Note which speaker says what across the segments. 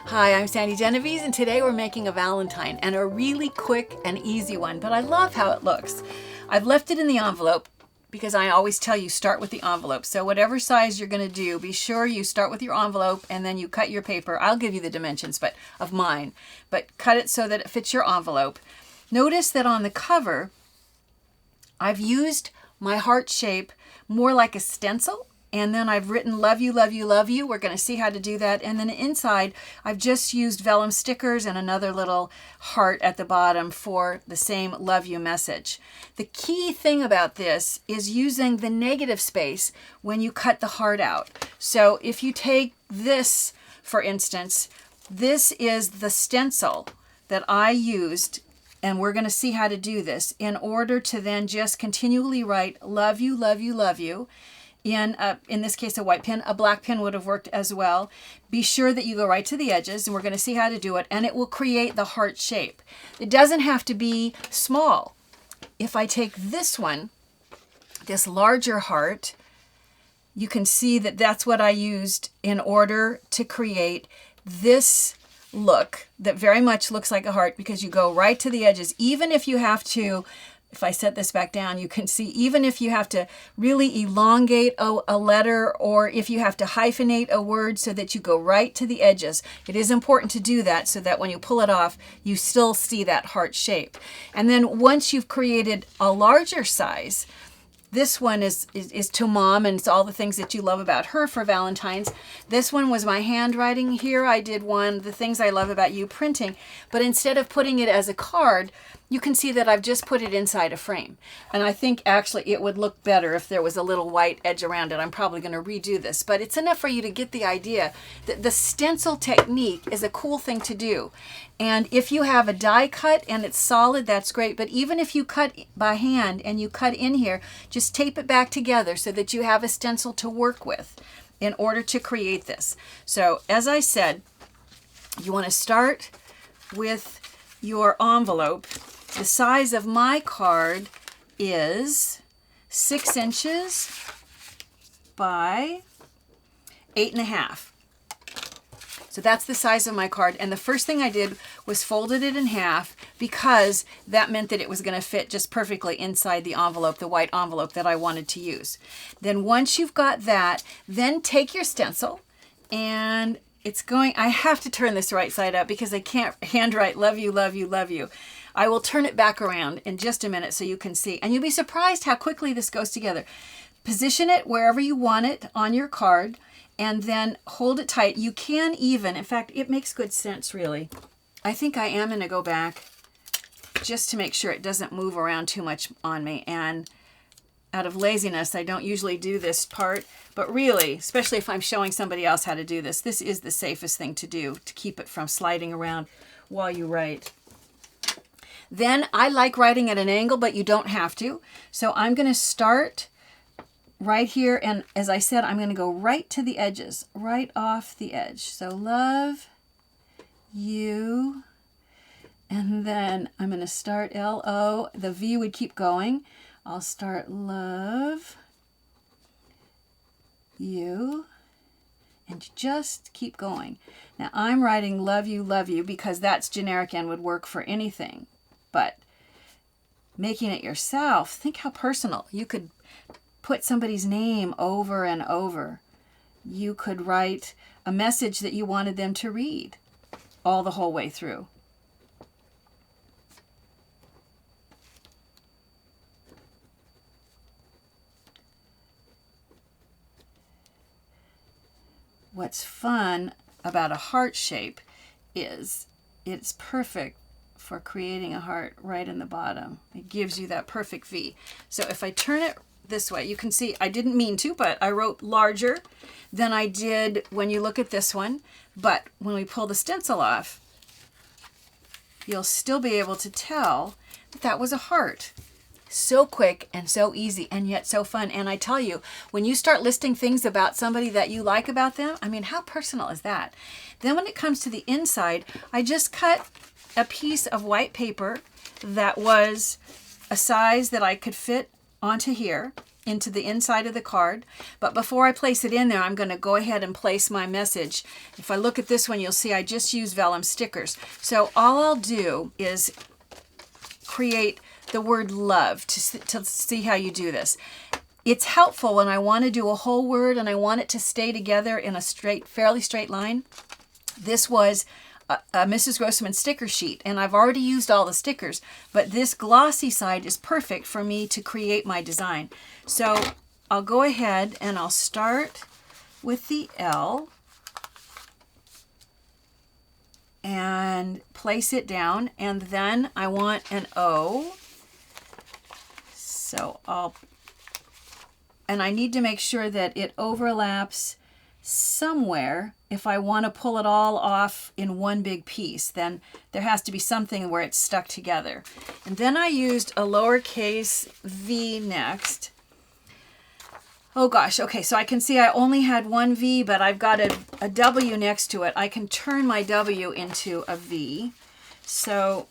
Speaker 1: Hi, I'm Sandi Genovese, and today we're making a Valentine, and a really quick and easy one, but I love how it looks. I've left it in the envelope because I always tell you start with the envelope. So whatever size you're going to do, be sure you start with your envelope and then you cut your paper. I'll give you the dimensions of mine, but cut it so that it fits your envelope. Notice that on the cover, I've used my heart shape more like a stencil. And then I've written love you, love you, love you. We're going to see how to do that. And then inside, I've just used vellum stickers and another little heart at the bottom for the same love you message. The key thing about this is using the negative space when you cut the heart out. So if you take this, for instance, this is the stencil that I used, and we're going to see how to do this in order to then just continually write love you, love you, love you. In this case, a white pen. A black pen would have worked as well. Be sure that you go right to the edges, and we're going to see how to do it, and it will create the heart shape. It doesn't have to be small. If I take this one, this larger heart, you can see that that's what I used in order to create this look that very much looks like a heart, because you go right to the edges. Even if you have to, if I set this back down, you can see even if you have to really elongate a letter, or if you have to hyphenate a word so that you go right to the edges, it is important to do that so that when you pull it off, you still see that heart shape. And then once you've created a larger size, this one is to Mom, and it's all the things that you love about her for Valentine's. This one was my handwriting. Here I did one, the things I love about you, printing. But instead of putting it as a card, you can see that I've just put it inside a frame. And I think actually it would look better if there was a little white edge around it. I'm probably going to redo this, but it's enough for you to get the idea that the stencil technique is a cool thing to do. And if you have a die cut and it's solid, that's great. But even if you cut by hand and you cut in here, just tape it back together so that you have a stencil to work with in order to create this. So as I said, you want to start with your envelope. The size of my card is 6 inches by 8.5. So that's the size of my card. And the first thing I did was folded it in half, because that meant that it was going to fit just perfectly inside the envelope, the white envelope that I wanted to use. Then once you've got that, then take your stencil, and it's going, I have to turn this right side up because I can't handwrite love you, love you, love you. I will turn it back around in just a minute so you can see. And you'll be surprised how quickly this goes together. Position it wherever you want it on your card, and then hold it tight. You can even, in fact, it makes good sense really. I think I am going to go back just to make sure it doesn't move around too much on me. And out of laziness, I don't usually do this part, but really, especially if I'm showing somebody else how to do this, this is the safest thing to do to keep it from sliding around while you write. Then I like writing at an angle, but you don't have to. So I'm going to start right here. And as I said, I'm going to go right to the edges, right off the edge. So love you. And then I'm going to start L-O. The V would keep going. I'll start love you. And just keep going. Now I'm writing love you, because that's generic and would work for anything. But making it yourself, think how personal. You could put somebody's name over and over. You could write a message that you wanted them to read all the whole way through. What's fun about a heart shape is it's perfect for creating a heart right in the bottom. It gives you that perfect V. So if I turn it this way, you can see I didn't mean to, but I wrote larger than I did when you look at this one. But when we pull the stencil off, you'll still be able to tell that that was a heart. So quick and so easy, and yet so fun. And I tell you, when you start listing things about somebody that you like about them, I mean, how personal is that? Then when it comes to the inside, I just cut a piece of white paper that was a size that I could fit onto here, into the inside of the card. But before I place it in there, I'm going to go ahead and place my message. If I look at this one, you'll see I just used vellum stickers. So all I'll do is create the word love to see how you do this. It's helpful when I want to do a whole word and I want it to stay together in a fairly straight line. This was a Mrs. Grossman sticker sheet, and I've already used all the stickers, but this glossy side is perfect for me to create my design. So I'll go ahead and I'll start with the L and place it down, and then I want an O. So and I need to make sure that it overlaps somewhere. If I want to pull it all off in one big piece, then there has to be something where it's stuck together. And then I used a lowercase v next. Oh gosh, okay, so I can see I only had one V, but I've got a W next to it. I can turn my W into a V. So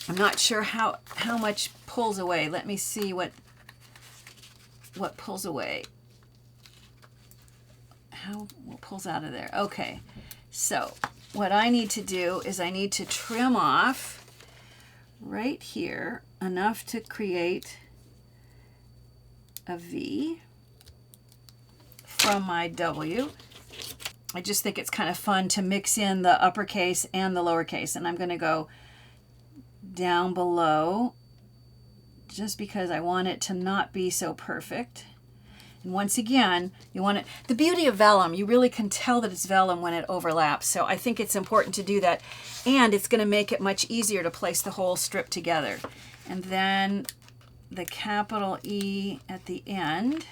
Speaker 1: I'm not sure how much pulls away. Let me see what pulls away. What pulls out of there? Okay, so what I need to do is I need to trim off right here enough to create a V from my W. I just think it's kind of fun to mix in the uppercase and the lowercase, and I'm going to go down below just because I want it to not be so perfect. And once again, you want it, the beauty of vellum, you really can tell that it's vellum when it overlaps. So I think it's important to do that, and it's going to make it much easier to place the whole strip together. And then the capital E at the end.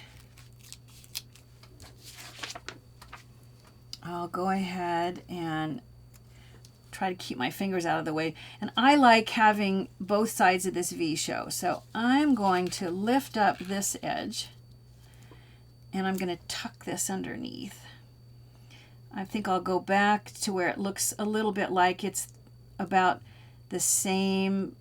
Speaker 1: I'll go ahead and try to keep my fingers out of the way. And I like having both sides of this V show. So I'm going to lift up this edge, and I'm going to tuck this underneath. I think I'll go back to where it looks a little bit like it's about the same,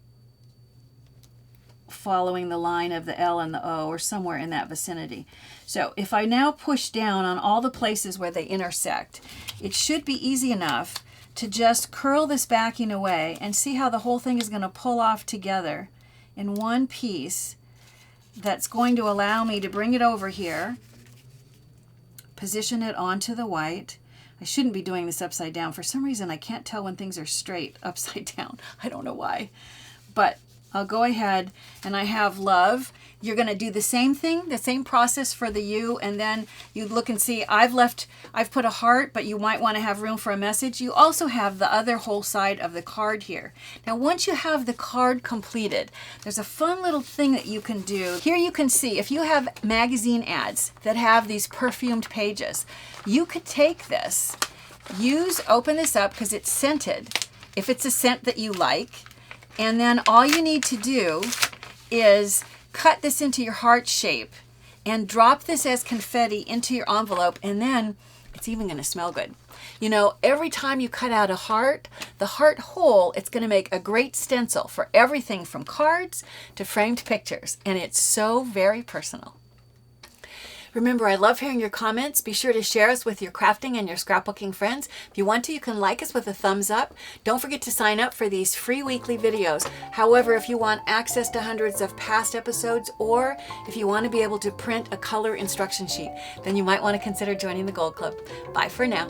Speaker 1: following the line of the L and the O, or somewhere in that vicinity. So if I now push down on all the places where they intersect, it should be easy enough to just curl this backing away and see how the whole thing is going to pull off together in one piece. That's going to allow me to bring it over here, position it onto the white. I shouldn't be doing this upside down. For some reason, I can't tell when things are straight upside down. I don't know why. But I'll go ahead and I have love. You're going to do the same thing, the same process for the U, and then you look and see I've put a heart, but you might want to have room for a message. You also have the other whole side of the card here. Now once you have the card completed, there's a fun little thing that you can do. Here you can see if you have magazine ads that have these perfumed pages, you could take this, open this up because it's scented, if it's a scent that you like, and then all you need to do is cut this into your heart shape and drop this as confetti into your envelope, and then it's even going to smell good. You know, every time you cut out a heart, the heart hole, it's going to make a great stencil for everything from cards to framed pictures, and it's so very personal. Remember, I love hearing your comments. Be sure to share us with your crafting and your scrapbooking friends. If you want to, you can like us with a thumbs up. Don't forget to sign up for these free weekly videos. However, if you want access to hundreds of past episodes, or if you want to be able to print a color instruction sheet, then you might want to consider joining the Gold Club. Bye for now.